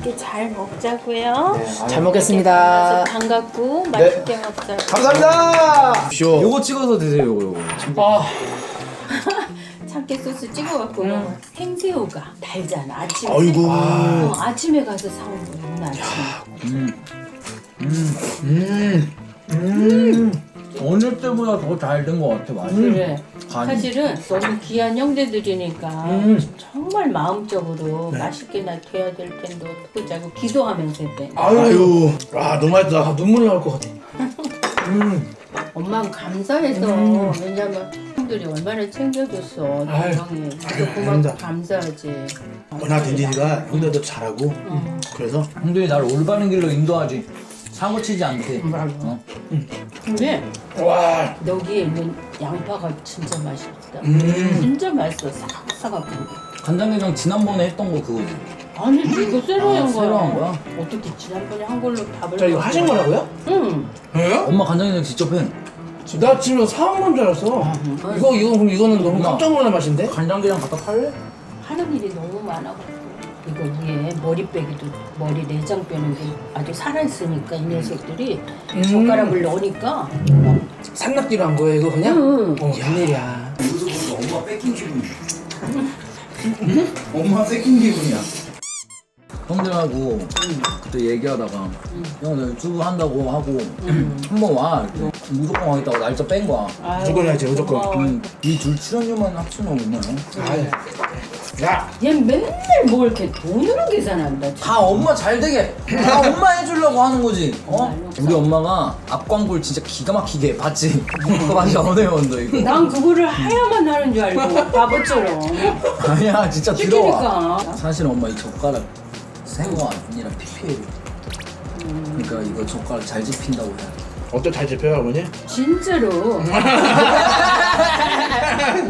맛있게 잘 먹자고요. 네, 잘 먹겠습니다. 반갑고 맛있게 먹자고. 감사합니다. 요거 찍어서 드세요. 요거. 아, 참깨 소스 찍어갖고 먹어. 생새우가 달잖아. 아침에. 아이고. 아침에 가서 사온 거 있나 아침에. 어느 때보다 더 잘 된 것 같아 맛이. 그래. 간이. 사실은 너무 귀한 형제들이니까 정말 마음적으로 맛있게나 돼야 될 텐데 어떡하자고 기도하면서 했대. 아유. 와, 너무 맛있다. 눈물 나올 것 같아. 엄마는 감사해서 왜냐면 형들이 얼마나 챙겨줬어. 아유, 형이 고맙고 아닙니다. 감사하지. 워낙 딘딘이가 형들도 잘하고 그래서 형들이 나를 올바른 길로 인도하지. 사고 치지 않게. 어? 근데 와. 여기에 있는 양파가 진짜 맛있다. 진짜 맛있어. 사각사각한 게. 간장게장 지난번에 했던 거 그거지. 아니 이거 새로 한 거야. 새로 한 거야? 어떻게 지난번에 한 걸로 밥을 자, 이거 먹어? 하신 거라고요? 응. 예? 엄마 간장게장 직접 해. 나 지금 사온 건 줄 알았어. 이거 그럼 이거는 너무 깜짝 놀랄 맛인데? 간장게장 갖다 팔래? 하는 일이 너무 많아가지고 이거 위에 머리 빼기도 머리 내장 빼는 게 아주 살아있으니까 이 녀석들이 젓가락을 넣으니까 산낙지로 한 거예요, 이거 그냥? 응. 웬일이야. 여기서 보니까 엄마 뺏긴 기분이야. 엄마 뺏긴 기분이야. 형들하고 그때 얘기하다가 형 나 유튜브 한다고 하고 한번 와 이렇게. 무조건 하겠다고 날짜 뺀 거야. 무조건 해야지, 무조건. 이 둘 출연료만 합치면 얼마야? 아유. 야, 얘 맨날 뭐 이렇게 돈으로 계산한다. 다 엄마 잘 되게 다 엄마 해주려고 하는 거지. 어? 우리 엄마가 앞광고를 진짜 기가 막히게 봤지. 맛이 어려운데 이거. 난 그거를 해야만 하는 줄 알고 바보처럼. 아니야 진짜 들어와. 시키니까. 사실 엄마 이 젓가락 새거 아니라 PPL. 그러니까 이거 젓가락 잘 집힌다고 해야 돼. 어때 잘 잡혀요, 어머니? 진짜로.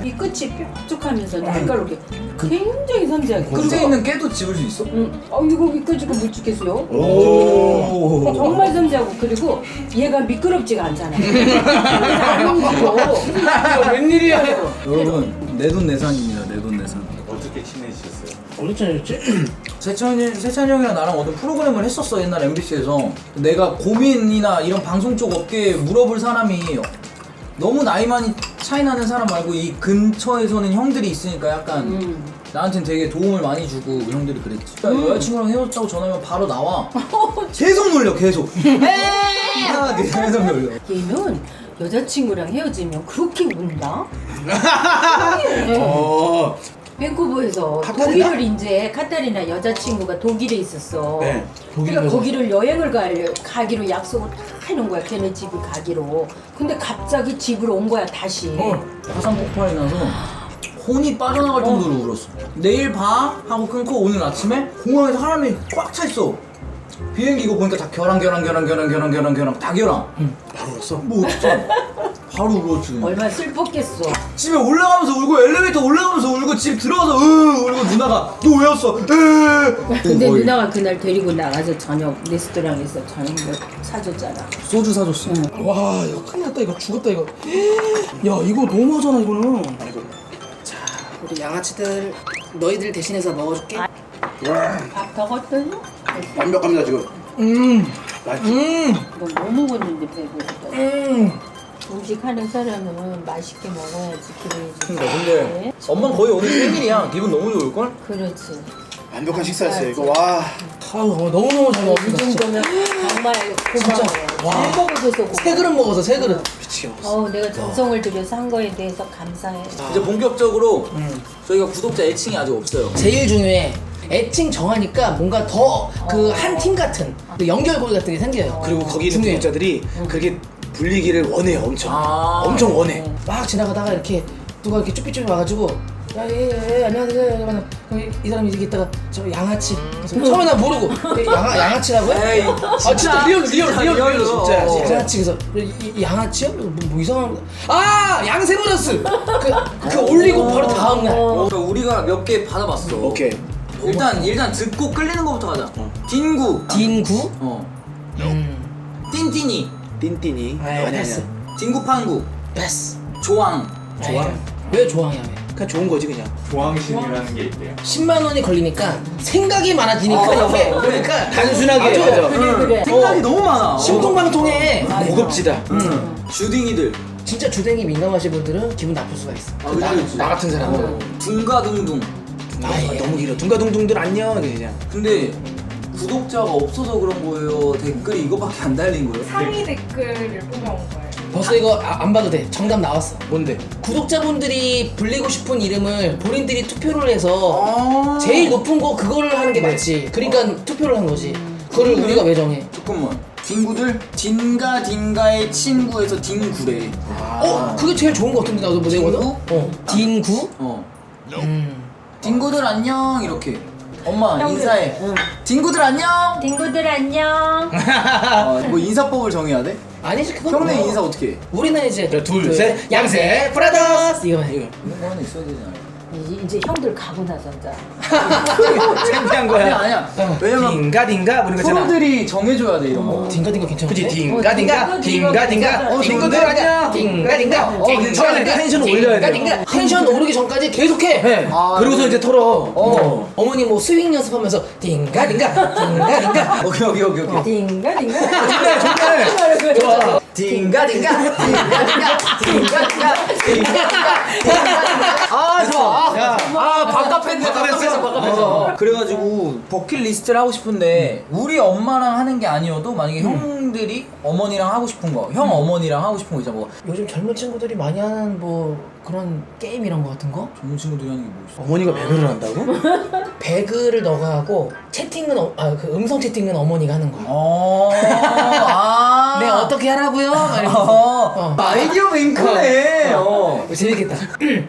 이 끝이 뾰족하면서 날카롭게 굉장히 섬세하게. 끝에 있는 깨도 집을 수 있어? 이거 이까지가 묵직해서요. 오. 정말 섬세하고 그리고 얘가 미끄럽지가 않잖아. 안 옮기고. 웬일이야? 여러분 내돈내산입니다. 내돈내산. 어떻게 친해지셨어요? 어디 차였지? 세찬이 형이랑 나랑 어떤 프로그램을 했었어 옛날 MBC에서. 내가 고민이나 이런 방송 쪽 업계에 물어볼 사람이 너무 나이 많이 차이 나는 사람 말고 이 근처에서는 형들이 있으니까 약간 나한테는 되게 도움을 많이 주고 형들이 그랬지. 여자친구랑 헤어졌다고 전화하면 바로 나와. 계속 놀려 계속. 계속 놀려. 얘는 여자친구랑 헤어지면 그렇게 운다? 밴쿠버에서 독일을 이제 카타리나 여자친구가 독일에 있었어. 네, 그러니까 독일에서. 거기를 여행을 가기로 약속을 다 해놓은 거야. 걔네 집을 가기로. 근데 갑자기 집으로 온 거야 다시. 화산 폭발이 나서 혼이 빠져나갈 정도로 울었어. 내일 봐 하고 끊고 오늘 아침에 공항에 사람이 꽉 차 있어. 비행기 이거 보니까 다 결항 다 결항. 바로 울었어? 뭐 어떡해. 바로 울었지 그냥. 얼마나 슬펐겠어. 집에 올라가면서 울고 엘리베이터 올라가면서 울고 집 들어가서 울고 누나가 너 왜 왔어? 근데 거의 누나가 그날 데리고 나가서 저녁 레스토랑에서 저녁을 사줬잖아. 소주 사줬어. 와, 이거 큰일 났다, 이거. 죽었다, 이거. 야, 이거 너무하잖아, 이거는. 아이고. 자, 우리 양아치들, 너희들 대신해서 먹어줄게. 밥 더 걷더니 완벽합니다 지금. 너 뭐 먹었는데 배고프다. 음식 하는 사람은 맛있게 먹어야지 기분이 좋지. 근데 엄마 거의 오늘 생일이야. 기분 너무 좋을걸? 그렇지. 완벽한 식사였어요 이거. 와. 아유, 너무너무 잘 이 먹었습니다. 진짜. 정도면 정말 고마워. 잘 먹어줘서 고마워. 세 그릇 먹어서 세 그릇. 미치게 먹었어. 내가 정성을 들여서 한 거에 대해서 감사해. 이제 본격적으로 저희가 구독자 애칭이 아직 없어요. 제일 중요해. 애칭 정하니까 뭔가 더 그 한 팀 같은 그 연결고리 같은 게 생겨요. 그리고 거기 있는 구독자들이 그렇게 불리기를 원해요, 엄청. 엄청 원해. 막 지나가다가 이렇게 누가 이렇게 쭈삐쭈삐 와가지고 예, 안녕하세요. 이러면 이 사람이 이렇게 있다가 저 양아치. 그래서 처음에 난 모르고 양아치라고요? 에이, 진짜 리얼 진짜. 리얼로. 양아치. 그래서 이 양아치요? 뭐 이상한 거. 양세브러스. 그 올리고 바로 다음 날. 우리가 몇 개 받아봤어. 오케이. 일단 듣고 끌리는 거부터 가자. 딘구. 딘구? 띵띵이. 띵띵이. 아이, 패스. 딩구판구. 패스. 조항. 왜 조항이야? 왜? 그냥 좋은 거지 그냥. 조항신이라는 게 있대요. 10만 원이 걸리니까 생각이 많아지니까 옆에 그러니까 단순하게 맞아. 맞아. 그래. 생각이 너무 많아. 신통방통해. 고급지다. 주딩이들. 진짜 주댕이 민감하신 분들은 기분 나쁠 수가 있어. 그치. 나 같은 사람들. 둥가둥둥. 아이 너무 길어. 둥가둥둥들 안녕 그냥. 근데 구독자가 없어서 그런 거예요? 댓글이 이거밖에 안 달린 거예요? 상위 댓글을 뽑아온 거예요. 벌써 이거 안 봐도 돼. 정답 나왔어. 뭔데? 구독자분들이 불리고 싶은 이름을 본인들이 투표를 해서 아 제일 높은 거 그거를 하는 게 맞지. 그러니까 투표를 한 거지. 그거를 우리가 왜 정해? 잠깐만. 딩구들 딩가 딩가의 친구에서 딩구래. 그게 제일 좋은 거 같은데 나도 뭐 내거든? 딩구? 딩구? 어. 딩구들 안녕 이렇게. 엄마 인사해. 딩구들 안녕. 딩구들 안녕. 뭐 인사법을 정해야 돼? 아니지 그건 형네 뭐. 인사 어떻게 해? 우리는 이제 둘, 셋. 양세 브라더스 이거만 이거. 이런 거 하나 있어야 되지 않아요? 이제 형들 가고 나서 이제 창피한 아니야. 왜냐면 딩가딩가 그런 거잖아. 프로들이 정해줘야 돼 이런 거. 딩가딩가 괜찮은데? 그치 딩가딩가 딩가딩가 딩가들 안녕. 딩가딩가 처음에 텐션 올려야 돼. 딩가딩가 텐션 오르기 전까지 계속해. 네. 아, 그러고서 이제 털어. 어머니 뭐 스윙 연습하면서 딩가딩가 딩가딩가 오케이. 딩가 딩가 좋아. 딩가딩가 아 좋아. 바깥 그래가지고 버킷리스트를 하고 싶은데 우리 엄마랑 하는 게 아니어도 만약에 형들이 어머니랑 하고 싶은 거, 형 어머니랑 하고 싶은 거 있잖아. 뭐 요즘 젊은 친구들이 많이 하는 뭐 그런 게임 이런 거 같은 거? 젊은 친구들이 하는 게 뭐 있어? 어머니가 배그를 한다고? 배그를 너가 하고 채팅은 그 음성 채팅은 어머니가 하는 거야. 아 네 어떻게 하라고요? 막 이러면서. 아이디어 맹크네. 재밌겠다.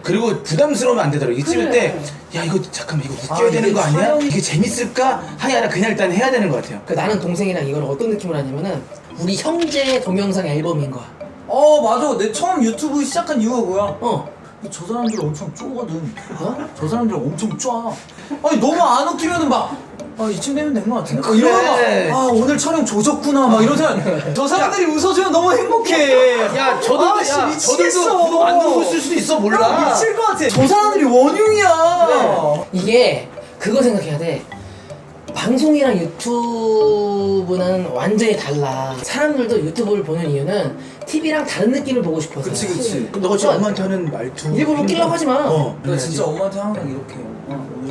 그리고 부담스러우면 안 되더라고. 이게 찍을 때, 야, 이거 잠깐만, 이거 웃겨야 되는 이게 거 아니야? 촬영이- 이게 재밌을까? 하이 아니라 그냥 일단 해야 되는 것 같아요. 그 나는 동생이랑 이걸 어떤 느낌으로 하냐면은 우리 형제 동영상 앨범인 거야. 맞아. 내 처음 유튜브 시작한 이유가 뭐야? 저 사람들 엄청 쪼거든. 저 사람들 엄청 쪼아. 아니 너무 안 웃기면은 막 이쯤 되면 된 거 같은데? 그래. 이러다가 오늘 촬영 조졌구나 막 이런 생각. 저 사람들이 웃어주면 너무 행복해. 야, 저도, 씨, 야, 미치겠어. 저들도 구독 안 누르고 있을 수도 있어, 몰라. 미칠 것 같아. 저 사람들이 원흉이야. 이게 그거 생각해야 돼. 방송이랑 유튜브는 완전히 달라. 사람들도 유튜브를 보는 이유는 TV랑 다른 느낌을 보고 싶어서. 그치. 그럼 너가 지금 엄마한테 하는 말투. 일부러 웃기려고 하지 마. 나 진짜 엄마한테 항상 이렇게.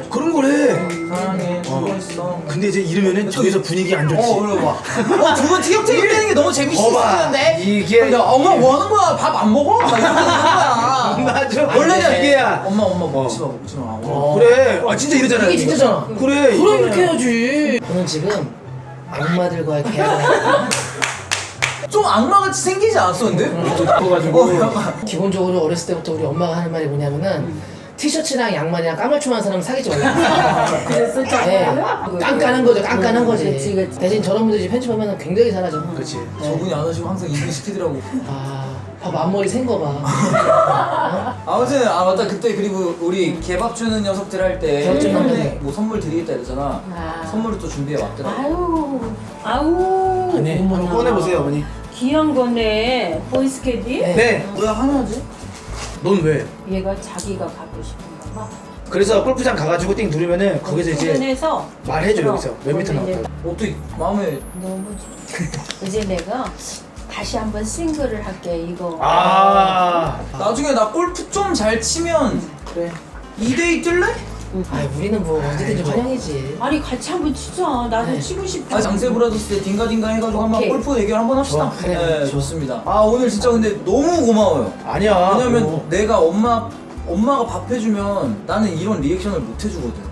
그런 거래. 사랑해. 수고했어. 근데 이제 이러면은 저기서 분위기 안 좋지. 그래 봐. 두 분 티격태격 때리는 게 너무 거봐. 재밌었는데. 이게. 근데 엄마 뭐 하는 거야? 밥 안 먹어? 막 이러는 거야. 맞아. 원래는 이게야. 엄마 먹지 마. 그래. 진짜 이러잖아. 이게 진짜잖아. 그래. 그럼 이렇게 해야지. 저는 지금 악마들과의 계약을 하고 좀 악마같이 생기지 않았었는데? 가지고. 기본적으로 어렸을 때부터 우리 엄마가 하는 말이 뭐냐면은 티셔츠랑 양말이랑 까말춤한 사람 사귀지 말라. 그랬었잖아. 네. 깐깐한 거죠. 깐깐한 거지. 그치. 대신 저런 분들이 이제 편집하면 굉장히 잘하죠. 그렇지. 저분이 안 하시고 항상 일을 시키더라고. 봐봐 앞머리 센 거 봐. 아무튼 맞다. 그때 그리고 우리 개밥 주는 녀석들 할 때 개밥 주는 형네 뭐 선물 드리겠다 이러잖아. 아. 선물을 또 준비해 왔더라고. 아우 아니, 어머나. 한번 꺼내보세요, 어머니. 귀한 거네 보이스캐디. 네. 왜 하나지? 넌 왜? 얘가 자기가 갖고 싶은가 봐. 그래서 골프장 가가지고 띵 누르면은 거기서 이제 주변에서 말해줘, 여기서. 몇 미터 거기 이제 나왔다고. 어떻게 마음에 너무 좋아. 이제 내가 다시 한번 싱글을 할게 이거. 나중에 나 골프 좀 잘 치면 그래. 2대2 뜰래? 우리는 뭐 언제든지 환영이지. 아니 같이 한번 치자. 나도 네. 치고 싶어. 장세 브라더스 때 딩가딩가 해가지고 한번 오케이. 골프 대결 한번 합시다. 좋아, 그래. 네, 좋습니다. 오늘 진짜 근데 너무 고마워요. 아니야. 왜냐면 뭐. 내가 엄마가 밥 해주면 나는 이런 리액션을 못 해주거든.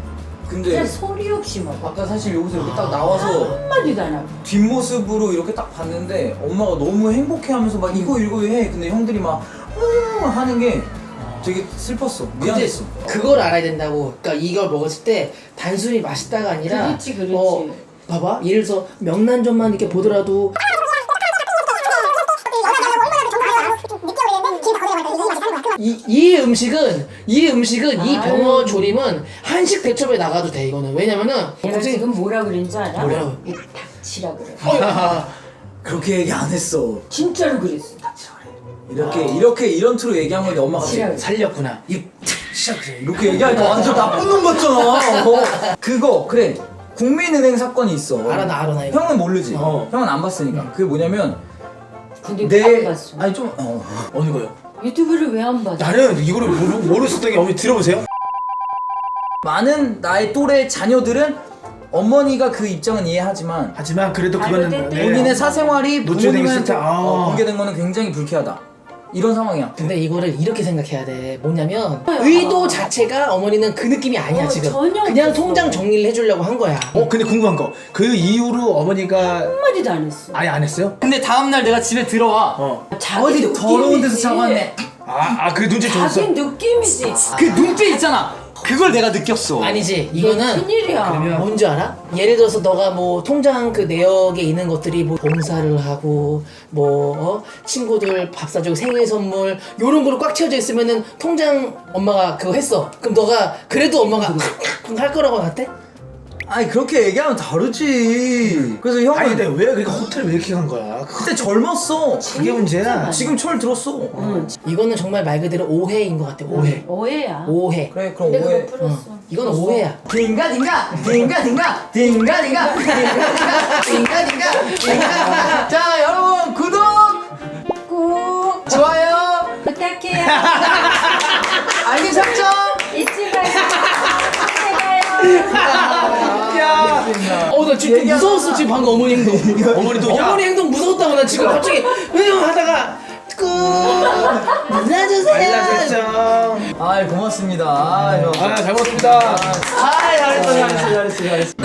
근데 그냥 소리 없이 먹어. 아까 사실 여기서 이렇게 딱 나와서 한마디도 안 하고. 뒷모습으로 이렇게 딱 봤는데 엄마가 너무 행복해하면서 막 이거 해. 근데 형들이 막 하는 게 되게 슬펐어. 미안했어. 그걸 알아야 된다고. 그러니까 이걸 먹었을 때 단순히 맛있다가 아니라 그렇지. 봐봐. 예를 들어서 명란젓만 이렇게 보더라도 이 음식은 이 병어 조림은 한식 대첩에 나가도 돼. 이거는 왜냐면은 내가 지금 뭐라 그랬는지 알아? 뭐라고? 이 닥치라 그래. 그렇게 얘기 안 했어. 진짜로 그랬어. 이런 투로 얘기한 건데 엄마가 싫어요. 지금 살렸구나. 이 진짜 그래. 이렇게 얘기하니까 완전 나쁜 놈 같잖아. 그거 그래. 국민은행 사건이 있어. 알아 나 이거. 형은 모르지. 어. 형은 안 봤으니까. 그게 뭐냐면 근데 내 왜 안 봤어? 아니 좀 어느 거요? 유튜브를 왜 안 봤어? 나는 이거를 모르셨던 게 어머니 들어보세요. 많은 나의 또래 자녀들은 어머니가 그 입장은 이해하지만 하지만 그래도 그거는 잘못됐대. 본인의 사생활이 노출되기 부모님한테 싫다. 아. 공개된 거는 굉장히 불쾌하다. 이런 상황이야. 근데 이거를 이렇게 생각해야 돼. 뭐냐면 의도 자체가 어머니는 그 느낌이 아니야 지금. 전혀 그냥 없었어. 통장 정리를 해주려고 한 거야. 근데 궁금한 거. 그 이후로 어머니가 한마디도 안 했어. 아예 안 했어요? 근데 다음날 내가 집에 들어와. 자기 어디 더러운 데서 느낌이지. 자고 왔네. 그 눈치 줬어. 자기 느낌이지. 그 눈빛 있잖아. 그걸 내가 느꼈어. 아니지. 이건 이거는 큰일이야. 뭔지 알아? 예를 들어서 너가 뭐 통장 그 내역에 있는 것들이 뭐 봉사를 하고 뭐 친구들 밥 사주고 생일 선물 요런 거로 꽉 채워져 있으면은 통장 엄마가 그거 했어. 그럼 너가 그래도 엄마가 할 거라고 나한테? 아니 그렇게 얘기하면 다르지. 그래서 형은 아니 근데 왜 그러니까 호텔을 왜 이렇게 간 거야? 그때 젊었어. 그게 문제야. 지금 철 들었어. 이거는 정말 말 그대로 오해인 것 같아. 오해. 오해야. 오해. 그래 그럼 근데 오해. 그거 풀었어. 이건 오해야. 딩가 딩가 딩가 딩가 딩가 딩가 딩가 딩가. 자 여러분 구독 꼭 좋아요 부탁해요. 알림 설정. 잊지 마세요. 나 지금 무서웠어 지금 방금 어머니 행동. 어머니도 어머니 행동 무서웠다고 나 지금 갑자기 하다가 꾹 눌러주세요. 알람 설정. 아 고맙습니다. 아, 잘 먹었습니다. 잘했어.